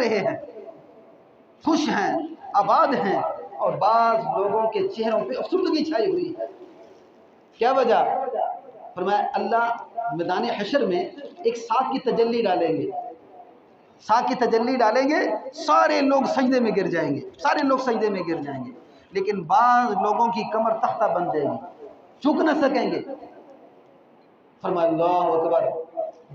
رہے ہیں، خوش ہیں، آباد ہیں، اور بعض لوگوں کے چہروں پہ افسردگی چھائی ہوئی ہے۔ کیا وجہ؟ فرمایا اللہ میدان حشر میں ایک ساتھ کی تجلی ڈالیں گے، ساتھ کی تجلی ڈالیں گے، سارے لوگ سجدے میں گر جائیں گے، سارے لوگ سجدے میں گر جائیں گے، لیکن بعض لوگوں کی کمر تختہ بن جائے گی، جھک نہ سکیں گے۔ فرمایا اللہ اکبر،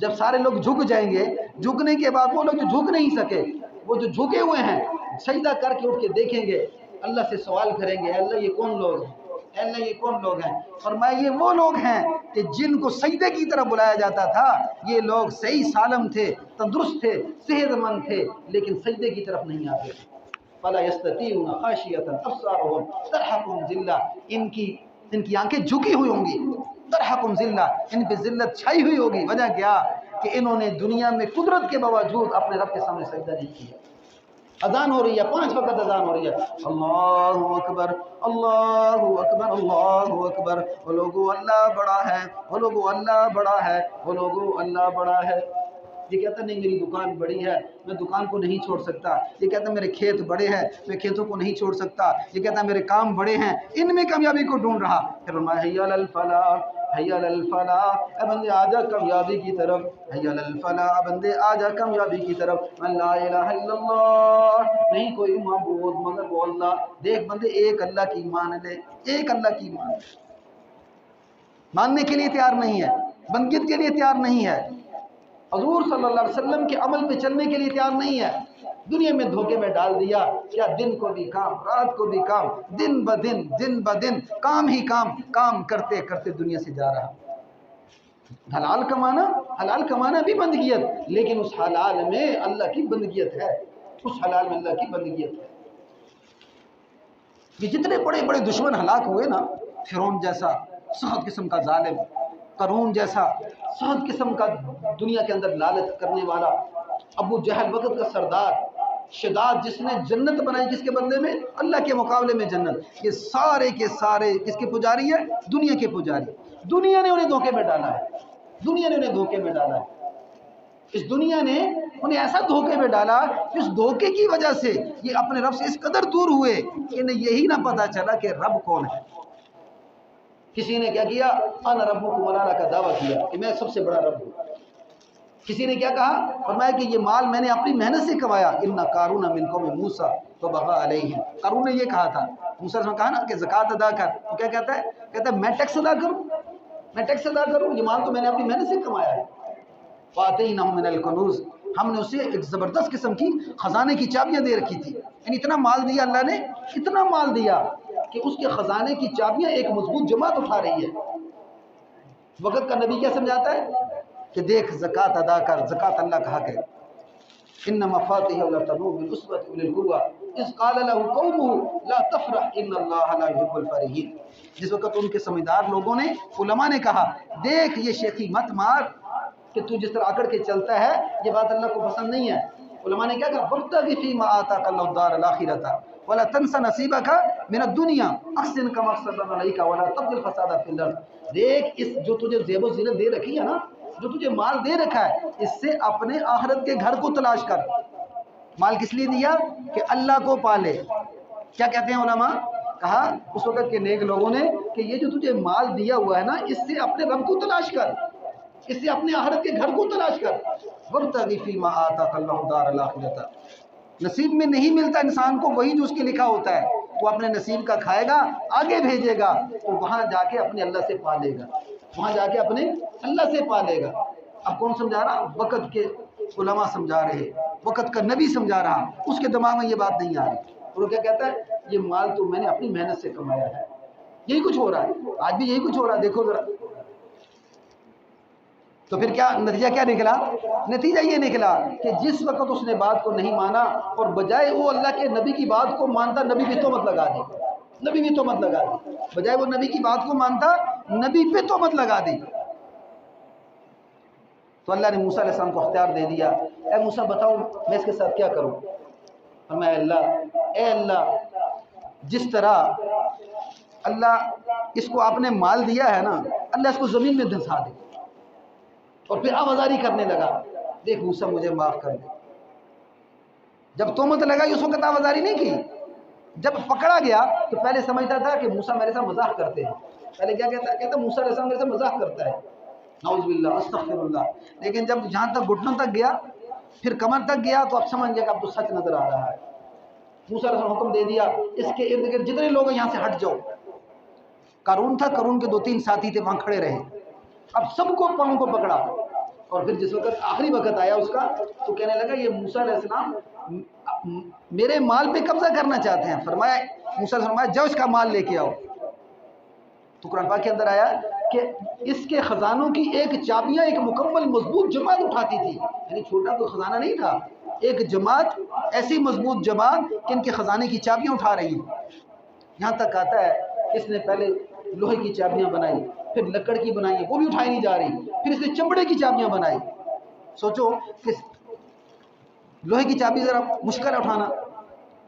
جب سارے لوگ جھک جائیں گے، جھکنے کے بعد وہ لوگ جو جھک نہیں سکے، وہ جو جھکے ہوئے ہیں سجدہ کر کے اٹھ کے دیکھیں گے، اللہ سے سوال کریں گے، اے اللہ یہ کون لوگ ہیں، اے اللہ یہ کون لوگ ہیں؟ فرمایا یہ وہ لوگ ہیں کہ جن کو سجدے کی طرف بلایا جاتا تھا، یہ لوگ صحیح سالم تھے، تندرست تھے، صحت مند تھے، لیکن سجدے کی طرف نہیں آتے تھے۔ فَلَا يَسْتَطِيعُونَ خَاشِعَةً أَبْصَارُهُمْ تَرْهَقُهُمْ ذِلَّةٌ، ان کی آنکھیں جھکی ہوئی ہوں گی، ترحقم ذلہ، ان پہ ذلت چھائی ہوئی ہوگی۔ وجہ کیا؟ کہ انہوں نے دنیا میں قدرت کے باوجود اپنے رب کے سامنے سجدہ نہیں کیا۔ اذان ہو رہی ہے، 5 وقت اذان ہو رہی ہے، اللہ اکبر اللہ اکبر اللہ اکبر، وہ لوگو اللہ بڑا ہے، وہ لوگو اللہ بڑا ہے، وہ لوگو اللہ بڑا ہے۔ یہ کہتا نہیں میری دکان بڑی ہے، میں دکان کو نہیں چھوڑ سکتا۔ یہ کہتا میرے کھیت بڑے ہیں، میں کھیتوں کو نہیں چھوڑ سکتا۔ یہ کہتا میرے کام بڑے ہیں، ان میں کامیابی کو ڈھونڈ رہا۔ پھر فرمایا حی علی الفلاح، حی علی الفلاح، اے بندے آجا کامیابی کی طرف، حی علی الفلاح، بندے آجا کامیابی کی طرف، من لا الہ الا اللہ، نہیں کوئی معبود مگر وہ اللہ۔ دیکھ بندے ایک اللہ کی مان لے، ایک اللہ کی مان لے، ماننے کے لیے تیار نہیں ہے، بندگیت کے لیے تیار نہیں ہے، حضور صلی اللہ علیہ وسلم کے عمل پہ چلنے کے لیے تیار نہیں ہے، دنیا میں دھوکے میں ڈال دیا۔ کیا دن کو بھی کام، رات کو بھی کام، دن بدن کام ہی کام، کام کرتے کرتے دنیا سے جا رہا۔ حلال کمانا بھی بندگیت، لیکن اس حلال میں اللہ کی بندگیت ہے، اس حلال میں اللہ کی بندگیت ہے۔ یہ جتنے بڑے بڑے دشمن ہلاک ہوئے نا، فرعون جیسا سخت قسم کا ظالم، قارون جیسا سخت قسم کا دنیا کے اندر لالچ کرنے والا، ابو جہل وقت کا سردار، شداد جس نے جنت بنائی کس کے بدلے میں؟ اللہ کے مقابلے میں جنت۔ یہ سارے کے سارے کس کے پجاری ہیں؟ دنیا کے پجاری۔ دنیا نے انہیں دھوکے میں ڈالا ہے، دنیا نے انہیں دھوکے میں ڈالا ہے۔ اس دنیا نے انہیں ایسا دھوکے میں ڈالا، اس دھوکے کی وجہ سے یہ اپنے رب سے اس قدر دور ہوئے کہ انہیں یہی نہ پتا چلا کہ رب کون ہے۔ کسی نے کیا کیا؟ انا ربکم الاعلی کا دعویٰ کیا کہ میں سب سے بڑا رب ہوں۔ کسی نے کیا کہا؟ فرمایا کہ یہ مال میں نے اپنی محنت سے کمایا۔ ان قارون من قوم موسیٰ فبغى علیہم، قارون نے یہ کہا تھا، موسیٰ نے کہا نا کہ زکوٰۃ ادا کر، تو کیا کہتا ہے؟ کہتا ہے میں ٹیکس ادا کروں، میں ٹیکس ادا کروں، یہ مال تو میں نے اپنی محنت سے کمایا ہے۔ وآتیناہ من الکنوز، ہم نے اسے ایک زبردست قسم کی خزانے کی چابیاں دے رکھی تھی، یعنی اتنا مال دیا اللہ نے، اتنا مال دیا کہ اس کے خزانے کی چابیاں ایک مضبوط جماعت اٹھا رہی ہے۔ وقت کا نبی کیا سمجھاتا ہے کہ دیکھ زکوٰۃ ادا کر، زکوٰۃ اللہ کا حق ہے۔ ان مفاتیح لتنوء بالعصبۃ اولي القوة اذ قال له قومه لا تفرح ان اللہ لا يحب الفرحین۔ جس وقت ان کے سمجھدار لوگوں نے، علماء نے کہا دیکھ یہ شیخی مت مار کہ تو جس طرح اکڑ کے چلتا ہے، یہ بات اللہ کو پسند نہیں ہے۔ علماء نے کیا کہا؟ وابتغ فیما آتاک اللہ الدار الآخرۃ ولا تنس نصیبک من الدنیا احسن کما احسن اللہ علیک ولا تبغ الفساد فی الارض۔ دیکھ اس جو تجھے زیب و زینت دے رکھی ہے نا، جو تجھے مال دے رکھا ہے، اس سے اپنے آخرت کے گھر کو تلاش کر۔ مال کس لیے دیا؟ کہ اللہ کو پالے۔ کیا کہتے ہیں علماء؟ کہا اس وقت کے نیک لوگوں نے کہ یہ جو تجھے مال دیا ہوا ہے نا، اس سے اپنے رب کو تلاش کر، اس سے اپنے آخرت کے گھر کو تلاش کر۔ وابتغ فیما آتاک اللہ الدار الآخرۃ۔ نصیب میں نہیں ملتا انسان کو وہی جو اس کے لکھا ہوتا ہے، وہ اپنے نصیب کا کھائے گا، آگے بھیجے گا، تو وہاں جا کے اپنے اللہ سے پالے گا، وہاں جا کے اپنے اللہ سے پالے گا۔ اب کون سمجھا رہا؟ وقت کے علماء سمجھا رہے، وقت کا نبی سمجھا رہا، اس کے دماغ میں یہ بات نہیں آ رہی۔ اور وہ کیا کہتا ہے؟ یہ مال تو میں نے اپنی محنت سے کمایا ہے۔ یہی کچھ ہو رہا ہے، آج بھی یہی کچھ ہو رہا ہے، دیکھو ذرا۔ تو پھر کیا نتیجہ کیا نکلا؟ نتیجہ یہ نکلا کہ جس وقت اس نے بات کو نہیں مانا اور بجائے وہ اللہ کے نبی کی بات کو مانتا، نبی بھی تہمت لگا دی، نبی بھی تہمت لگا دی، بجائے وہ نبی کی بات کو مانتا، نبی پہ تہمت لگا دی۔ تو اللہ نے موسیٰ علیہ السلام کو اختیار دے دیا، اے موسیٰ بتاؤ میں اس کے ساتھ کیا کروں؟ فرمایا اے اللہ جس طرح اللہ اس کو آپ نے مال دیا ہے نا، اللہ اس کو زمین میں دھنسا دے۔ اور پھر آوازاری کرنے لگا، دیکھ موسیٰ مجھے معاف کر دے، جب تہمت لگائی اس وقت آوازاری نہیں کی، جب پکڑا گیا تو پہلے سمجھتا تھا کہ موسیٰ میرے ساتھ مذاق کرتے ہیں، پہلے کیا کہتا موسیٰ علیہ السلام میرے ساتھ مذاق کرتا ہے، نعوذ باللہ استغفر اللہ. لیکن جب جہاں تک گھٹنوں تک گیا، پھر کمر تک گیا، تو اب سمجھ گیا کہ اب تو سچ نظر آ رہا ہے. موسیٰ علیہ السلام حکم دے دیا اس کے ارد گرد جتنے لوگ ہیں یہاں سے ہٹ جاؤ. قارون تھا، قارون کے 2-3 ساتھی تھے وہاں کھڑے رہے. اب سب کو پاؤں کو پکڑا، اور پھر جس وقت آخری وقت آیا اس کا تو کہنے لگا یہ موسیٰ علیہ السلام میرے مال پہ قبضہ کرنا چاہتے ہیں. فرمایا موسیٰ علیہ السلام جاؤ اس کا مال لے کے آؤ. تو قرآن پاک کے اندر آیا کہ اس کے خزانوں کی ایک چابیاں ایک مکمل مضبوط جماعت اٹھاتی تھی، یعنی چھوٹا کوئی خزانہ نہیں تھا، ایک جماعت ایسی مضبوط جماعت کہ ان کے خزانے کی چابیاں اٹھا رہی ہیں. یہاں تک آتا ہے اس نے پہلے لوہے کی چابیاں بنائی، پھر لکڑ کی بنائی، وہ بھی اٹھائی نہیں جا رہی، پھر اس نے چمڑے کی چابیاں بنائی. سوچو کہ لوہے کی چابی ذرا مشکل ہے اٹھانا،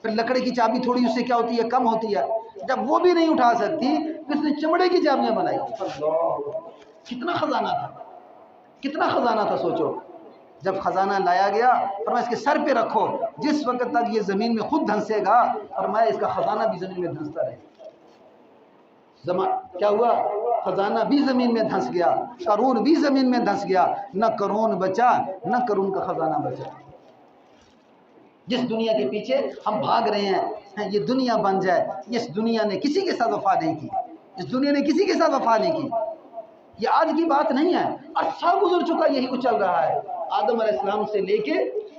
پھر لکڑی کی چابی تھوڑی اس سے کیا ہوتی ہے کم ہوتی ہے، جب وہ بھی نہیں اٹھا سکتی پھر اس نے چمڑے کی چابیاں بنائی. کتنا خزانہ تھا، کتنا خزانہ تھا. سوچو جب خزانہ لایا گیا فرمایا اس کے سر پہ رکھو، جس وقت تک یہ زمین میں خود دھنسے گا فرمایا اس کا خزانہ بھی زمین میں دھنستا رہے. کیا ہوا؟ خزانہ بھی زمین میں دھنس گیا، قارون بھی زمین میں دھنس گیا، نہ قارون بچا نہ قارون کا خزانہ بچا. جس دنیا کے پیچھے ہم بھاگ رہے ہیں یہ دنیا بن جائے، اس دنیا نے کسی کے ساتھ وفا نہیں کی، اس دنیا نے کسی کے ساتھ وفا نہیں کی. یہ آج کی بات نہیں ہے، عرصہ گزر چکا یہی کچھ چل رہا ہے. آدم علیہ السلام سے لے کے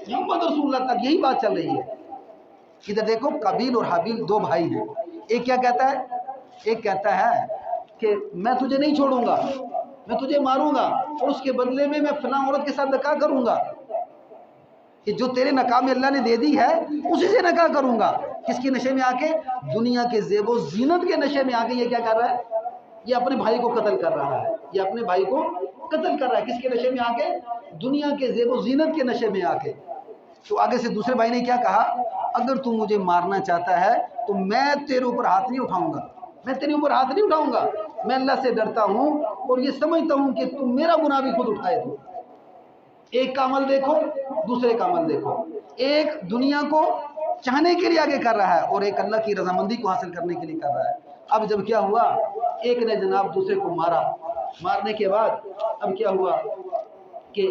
محمد رسول اللہ تک یہی بات چل رہی ہے. ادھر دیکھو قابیل اور حابیل 2 بھائی ہیں. ایک کیا کہتا ہے؟ ایک کہتا ہے کہ میں تجھے نہیں چھوڑوں گا، میں تجھے ماروں گا اور اس کے بدلے میں فلاں عورت کے ساتھ نکاح کروں گا، کہ جو تیرے نکاح میں اللہ نے دے دی ہے اسی سے نکاح کروں گا. کس کے نشے میں آ کے؟ دنیا کے زیب و زینت کے نشے میں آ کے یہ کیا کر رہا ہے؟ یہ اپنے بھائی کو قتل کر رہا ہے، یہ اپنے بھائی کو قتل کر رہا ہے. کس کے نشے میں آ کے؟ دنیا کے زیب و زینت کے نشے میں آ کے. تو آگے سے دوسرے بھائی نے کیا کہا؟ اگر تو مجھے مارنا چاہتا ہے تو میں تیرے اوپر ہاتھ نہیں اٹھاؤں گا، میں تیرے اوپر ہاتھ نہیں اٹھاؤں گا. میں اللہ سے ڈرتا ہوں اور یہ سمجھتا ہوں کہ تم میرا گناہ بھی خود اٹھائے تو. ایک کا عمل دیکھو دوسرے کا عمل دیکھو، ایک دنیا کو چاہنے کے لیے آگے کر رہا ہے اور ایک اللہ کی رضامندی کو حاصل کرنے کے لیے کر رہا ہے. اب جب کیا ہوا، ایک نے جناب دوسرے کو مارا، مارنے کے بعد اب کیا ہوا کہ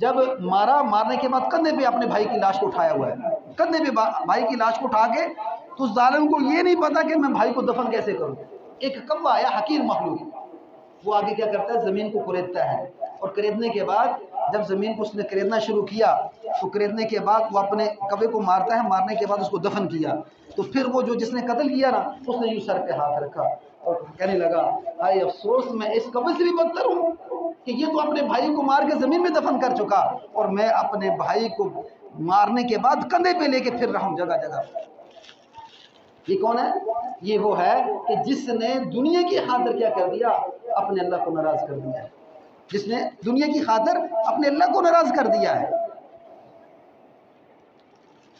جب مارنے کے بعد کندھے پہ اپنے بھائی کی لاش کو اٹھایا ہوا ہے، کندھے پہ بھائی کی لاش کو اٹھا کے، تو ظالم کو یہ نہیں پتا کہ میں بھائی کو دفن کیسے کروں. ایک کوا آیا حقیر مخلوق، وہ آگے کیا کرتا ہے؟ زمین کو کریدتا ہے، اور کریدنے کے بعد جب زمین کو اس نے کریدنا شروع کیا تو کریدنے کے بعد وہ اپنے کوے کو مارتا ہے، مارنے کے بعد اس کو دفن کیا. تو پھر وہ جو جس نے قتل کیا نا اس نے یوں سر پہ ہاتھ رکھا اور کہنے لگا آئے افسوس میں اس کوے سے بھی بدتر ہوں کہ یہ تو اپنے بھائی کو مار کے زمین میں دفن کر چکا اور میں اپنے بھائی کو مارنے کے بعد کندھے پہ لے کے پھر رہا ہوں جگہ جگہ. یہ کون ہے؟ یہ وہ ہے کہ جس نے دنیا کی خاطر کیا کر دیا؟ اپنے اللہ کو ناراض کر دیا ہے. جس نے دنیا کی خاطر اپنے اللہ کو ناراض کر دیا ہے.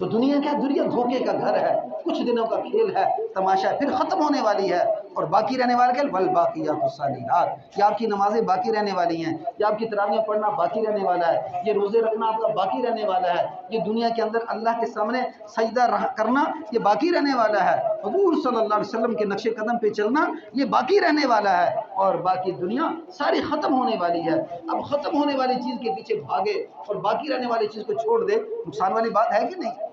تو دنیا کیا؟ دنیا دھوکے کا گھر ہے، کچھ دنوں کا کھیل ہے، تماشا، پھر ختم ہونے والی ہے. اور باقی رہنے والے کیا؟ والباقیات الصالحات، کہ آپ کی نمازیں باقی رہنے والی ہیں، یا آپ کی تراویح پڑھنا باقی رہنے والا ہے، یہ روزے رکھنا آپ کا باقی رہنے والا ہے، یہ دنیا کے اندر اللہ کے سامنے سجدہ کرنا یہ باقی رہنے والا ہے، حضور صلی اللہ علیہ وسلم کے نقش قدم پہ چلنا یہ باقی رہنے والا ہے، اور باقی دنیا ساری ختم ہونے والی ہے. اب ختم ہونے والی چیز کے پیچھے بھاگے اور باقی رہنے والی چیز کو چھوڑ دے، نقصان والی بات ہے کہ نہیں؟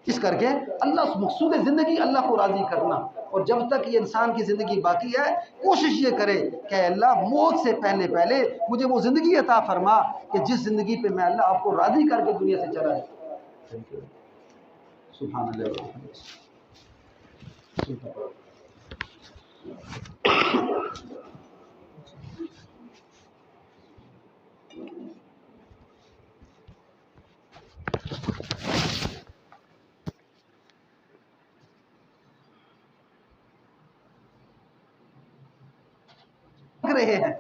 اس کر کے اللہ مقصود زندگی اللہ کو راضی کرنا. اور جب تک یہ انسان کی زندگی باقی ہے کوشش یہ کرے کہ اللہ موت سے پہلے پہلے مجھے وہ زندگی عطا فرما کہ جس زندگی پہ میں اللہ آپ کو راضی کر کے دنیا سے چلا جائے. سبحان اللہ. رہے ہیں